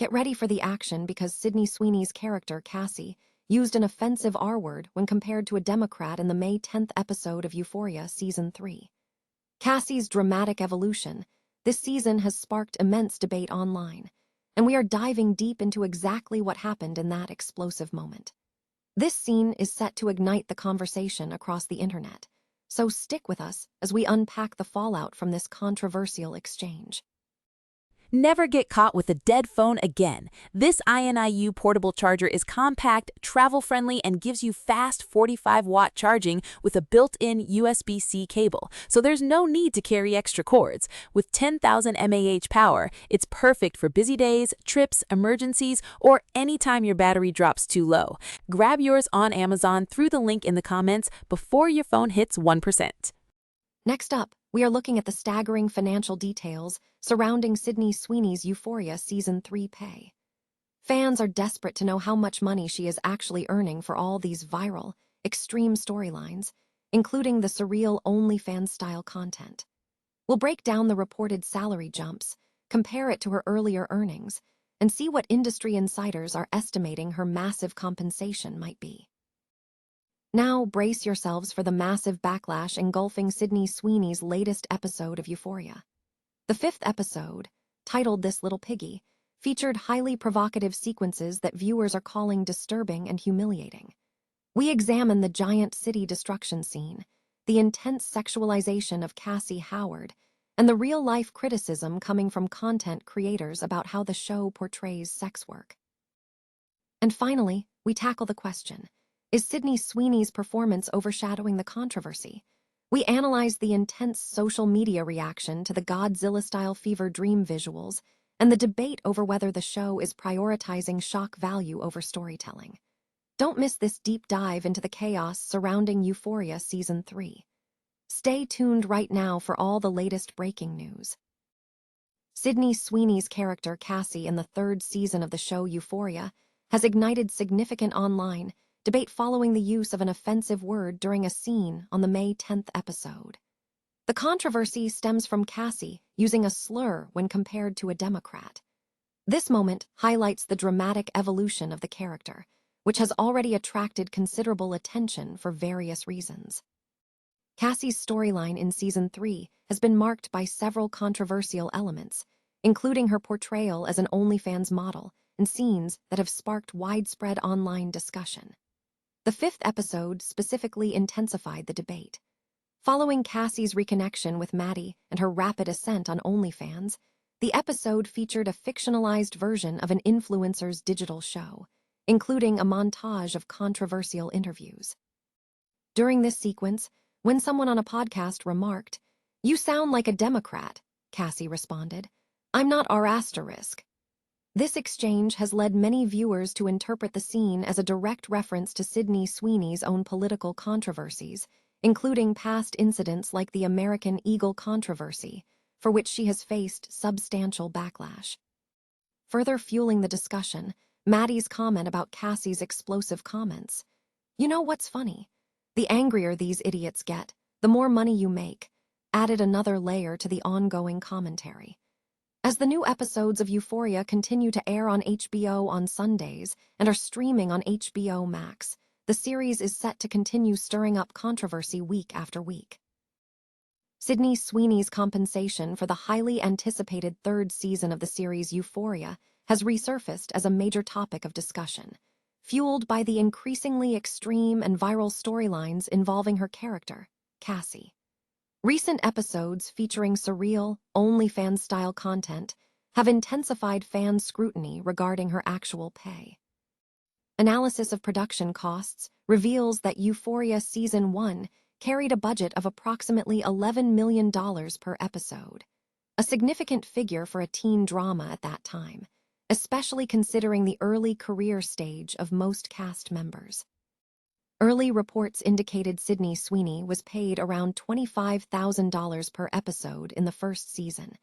Get ready for the action because Sydney Sweeney's character, Cassie, used an offensive R-word when compared to a Democrat in the May 10th episode of Euphoria Season 3. Cassie's dramatic evolution this season has sparked immense debate online, and we are diving deep into exactly what happened in that explosive moment. This scene is set to ignite the conversation across the internet, so stick with us as we unpack the fallout from this controversial exchange. Never get caught with a dead phone again. This INIU portable charger is compact, travel-friendly, and gives you fast 45-watt charging with a built-in USB-C cable, so there's no need to carry extra cords. With 10,000 mAh power, it's perfect for busy days, trips, emergencies, or anytime your battery drops too low. Grab yours on Amazon through the link in the comments before your phone hits 1%. Next up, we are looking at the staggering financial details surrounding Sydney Sweeney's Euphoria Season 3 pay. Fans are desperate to know how much money she is actually earning for all these viral, extreme storylines, including the surreal OnlyFans-style content. We'll break down the reported salary jumps, compare it to her earlier earnings, and see what industry insiders are estimating her massive compensation might be. Now, brace yourselves for the massive backlash engulfing Sydney Sweeney's latest episode of Euphoria. The 5th episode, titled This Little Piggy, featured highly provocative sequences that viewers are calling disturbing and humiliating. We examine the giant city destruction scene, the intense sexualization of Cassie Howard, and the real-life criticism coming from content creators about how the show portrays sex work. And finally, we tackle the question: is Sydney Sweeney's performance overshadowing the controversy? We analyze the intense social media reaction to the Godzilla-style fever dream visuals and the debate over whether the show is prioritizing shock value over storytelling. Don't miss this deep dive into the chaos surrounding Euphoria Season 3. Stay tuned right now for all the latest breaking news. Sydney Sweeney's character Cassie in the 3rd season of the show Euphoria has ignited significant online debate following the use of an offensive word during a scene on the May 10th episode. The controversy stems from Cassie using a slur when compared to a Democrat. This moment highlights the dramatic evolution of the character, which has already attracted considerable attention for various reasons. Cassie's storyline in Season 3 has been marked by several controversial elements, including her portrayal as an OnlyFans model and scenes that have sparked widespread online discussion. The 5th episode specifically intensified the debate. Following Cassie's reconnection with Maddie and her rapid ascent on OnlyFans, the episode featured a fictionalized version of an influencer's digital show, including a montage of controversial interviews. During this sequence, when someone on a podcast remarked, "You sound like a Democrat," Cassie responded, "I'm not R***." This exchange has led many viewers to interpret the scene as a direct reference to Sydney Sweeney's own political controversies, including past incidents like the American Eagle controversy, for which she has faced substantial backlash. Further fueling the discussion, Maddie's comment about Cassie's explosive comments. "You know what's funny? The angrier these idiots get, the more money you make," added another layer to the ongoing commentary. As the new episodes of Euphoria continue to air on HBO on Sundays and are streaming on HBO Max, the series is set to continue stirring up controversy week after week. Sydney Sweeney's compensation for the highly anticipated 3rd season of the series Euphoria has resurfaced as a major topic of discussion, fueled by the increasingly extreme and viral storylines involving her character, Cassie. Recent episodes featuring surreal, OnlyFans-style content have intensified fan scrutiny regarding her actual pay. Analysis of production costs reveals that Euphoria Season 1 carried a budget of approximately $11 million per episode, a significant figure for a teen drama at that time, especially considering the early career stage of most cast members. Early reports indicated Sydney Sweeney was paid around $25,000 per episode in the 1st season,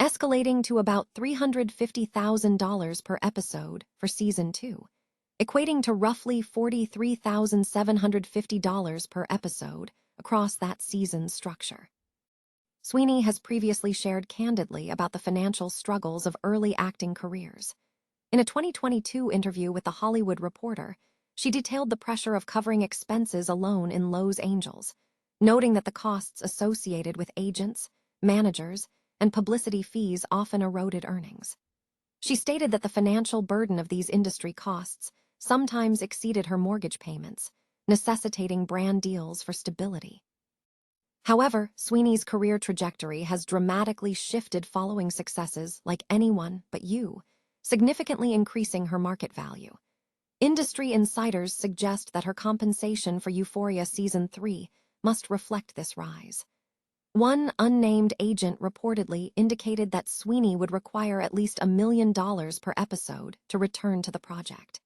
escalating to about $350,000 per episode for Season 2, equating to roughly $43,750 per episode across that season's structure. Sweeney has previously shared candidly about the financial struggles of early acting careers. In a 2022 interview with The Hollywood Reporter, she detailed the pressure of covering expenses alone in Los Angeles, noting that the costs associated with agents, managers, and publicity fees often eroded earnings. She stated that the financial burden of these industry costs sometimes exceeded her mortgage payments, necessitating brand deals for stability. However, Sweeney's career trajectory has dramatically shifted following successes like Anyone But You, significantly increasing her market value. Industry insiders suggest that her compensation for Euphoria Season 3 must reflect this rise. One unnamed agent reportedly indicated that Sweeney would require at least $1 million per episode to return to the project.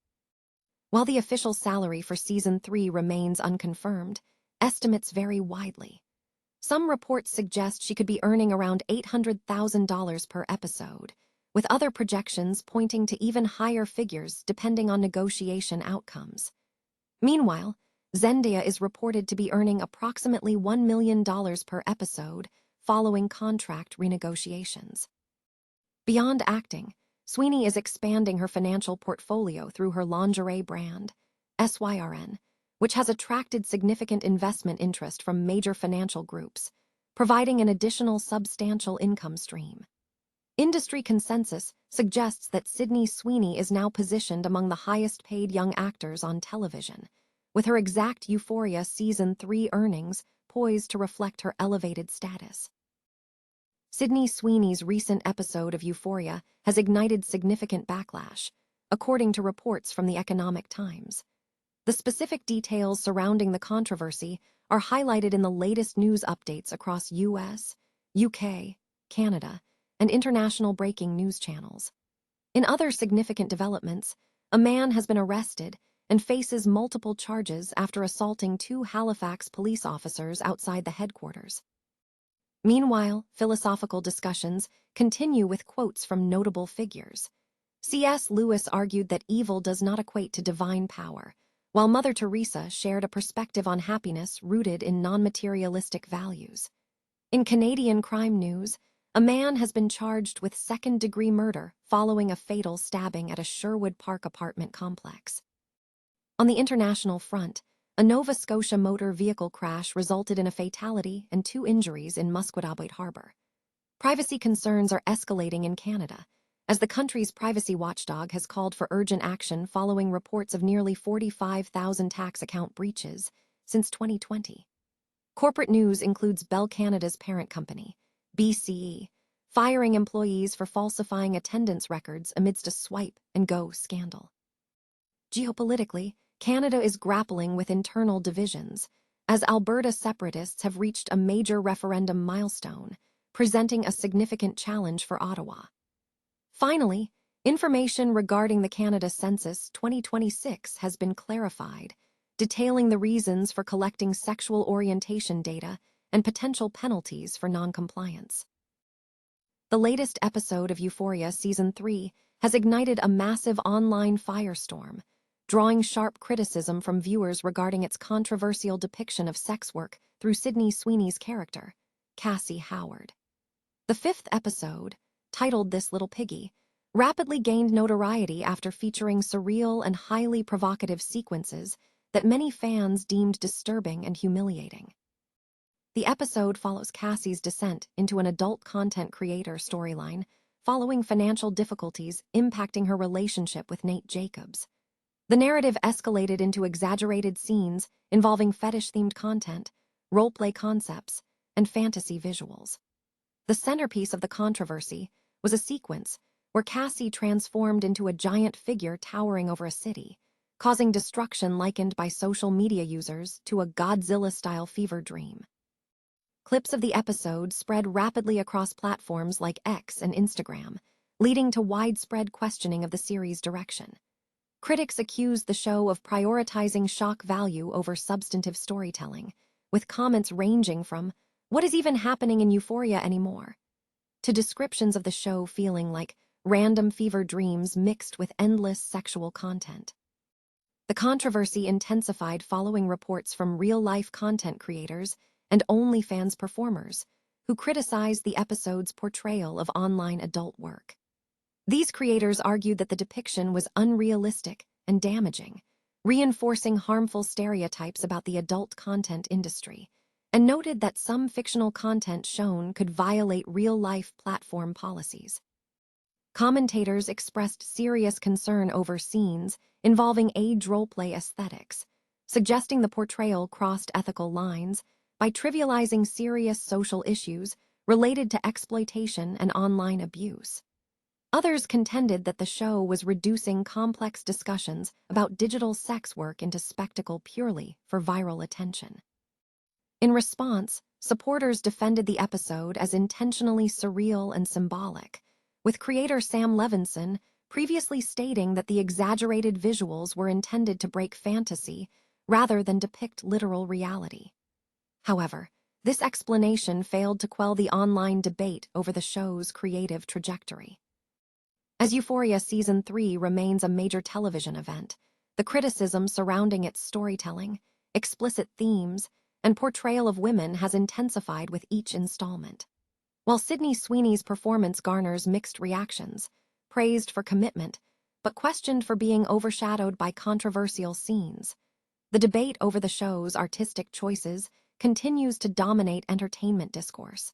While the official salary for Season 3 remains unconfirmed, estimates vary widely. Some reports suggest she could be earning around $800,000 per episode, with other projections pointing to even higher figures depending on negotiation outcomes. Meanwhile, Zendaya is reported to be earning approximately $1 million per episode following contract renegotiations. Beyond acting, Sweeney is expanding her financial portfolio through her lingerie brand, SYRN, which has attracted significant investment interest from major financial groups, providing an additional substantial income stream. Industry consensus suggests that Sydney Sweeney is now positioned among the highest-paid young actors on television, with her exact Euphoria Season 3 earnings poised to reflect her elevated status. Sydney Sweeney's recent episode of Euphoria has ignited significant backlash, according to reports from the Economic Times. The specific details surrounding the controversy are highlighted in the latest news updates across US, UK, Canada, and international breaking news channels. In other significant developments, a man has been arrested and faces multiple charges after assaulting 2 Halifax police officers outside the headquarters. Meanwhile, philosophical discussions continue with quotes from notable figures. C.S. Lewis argued that evil does not equate to divine power, while Mother Teresa shared a perspective on happiness rooted in non-materialistic values. In Canadian crime news, a man has been charged with second-degree murder following a fatal stabbing at a Sherwood Park apartment complex. On the international front, a Nova Scotia motor vehicle crash resulted in a fatality and 2 injuries in Musquodoboit Harbour. Privacy concerns are escalating in Canada, as the country's privacy watchdog has called for urgent action following reports of nearly 45,000 tax account breaches since 2020. Corporate news includes Bell Canada's parent company, BCE, firing employees for falsifying attendance records amidst a swipe-and-go scandal. Geopolitically, Canada is grappling with internal divisions, as Alberta separatists have reached a major referendum milestone, presenting a significant challenge for Ottawa. Finally, information regarding the Canada Census 2026 has been clarified, detailing the reasons for collecting sexual orientation data and potential penalties for noncompliance. The latest episode of Euphoria Season 3 has ignited a massive online firestorm, drawing sharp criticism from viewers regarding its controversial depiction of sex work through Sydney Sweeney's character, Cassie Howard. The 5th episode, titled This Little Piggy, rapidly gained notoriety after featuring surreal and highly provocative sequences that many fans deemed disturbing and humiliating. The episode follows Cassie's descent into an adult content creator storyline following financial difficulties impacting her relationship with Nate Jacobs. The narrative escalated into exaggerated scenes involving fetish-themed content, role-play concepts, and fantasy visuals. The centerpiece of the controversy was a sequence where Cassie transformed into a giant figure towering over a city, causing destruction likened by social media users to a Godzilla-style fever dream. Clips of the episode spread rapidly across platforms like X and Instagram, leading to widespread questioning of the series' direction. Critics accused the show of prioritizing shock value over substantive storytelling, with comments ranging from, "What is even happening in Euphoria anymore?" to descriptions of the show feeling like random fever dreams mixed with endless sexual content. The controversy intensified following reports from real-life content creators and OnlyFans performers, who criticized the episode's portrayal of online adult work. These creators argued that the depiction was unrealistic and damaging, reinforcing harmful stereotypes about the adult content industry, and noted that some fictional content shown could violate real-life platform policies. Commentators expressed serious concern over scenes involving age roleplay aesthetics, suggesting the portrayal crossed ethical lines by trivializing serious social issues related to exploitation and online abuse. Others contended that the show was reducing complex discussions about digital sex work into spectacle purely for viral attention. In response, supporters defended the episode as intentionally surreal and symbolic, with creator Sam Levinson previously stating that the exaggerated visuals were intended to break fantasy rather than depict literal reality. However, this explanation failed to quell the online debate over the show's creative trajectory. As Euphoria Season 3 remains a major television event, the criticism surrounding its storytelling, explicit themes, and portrayal of women has intensified with each installment. While Sydney Sweeney's performance garners mixed reactions, praised for commitment, but questioned for being overshadowed by controversial scenes, the debate over the show's artistic choices continues to dominate entertainment discourse.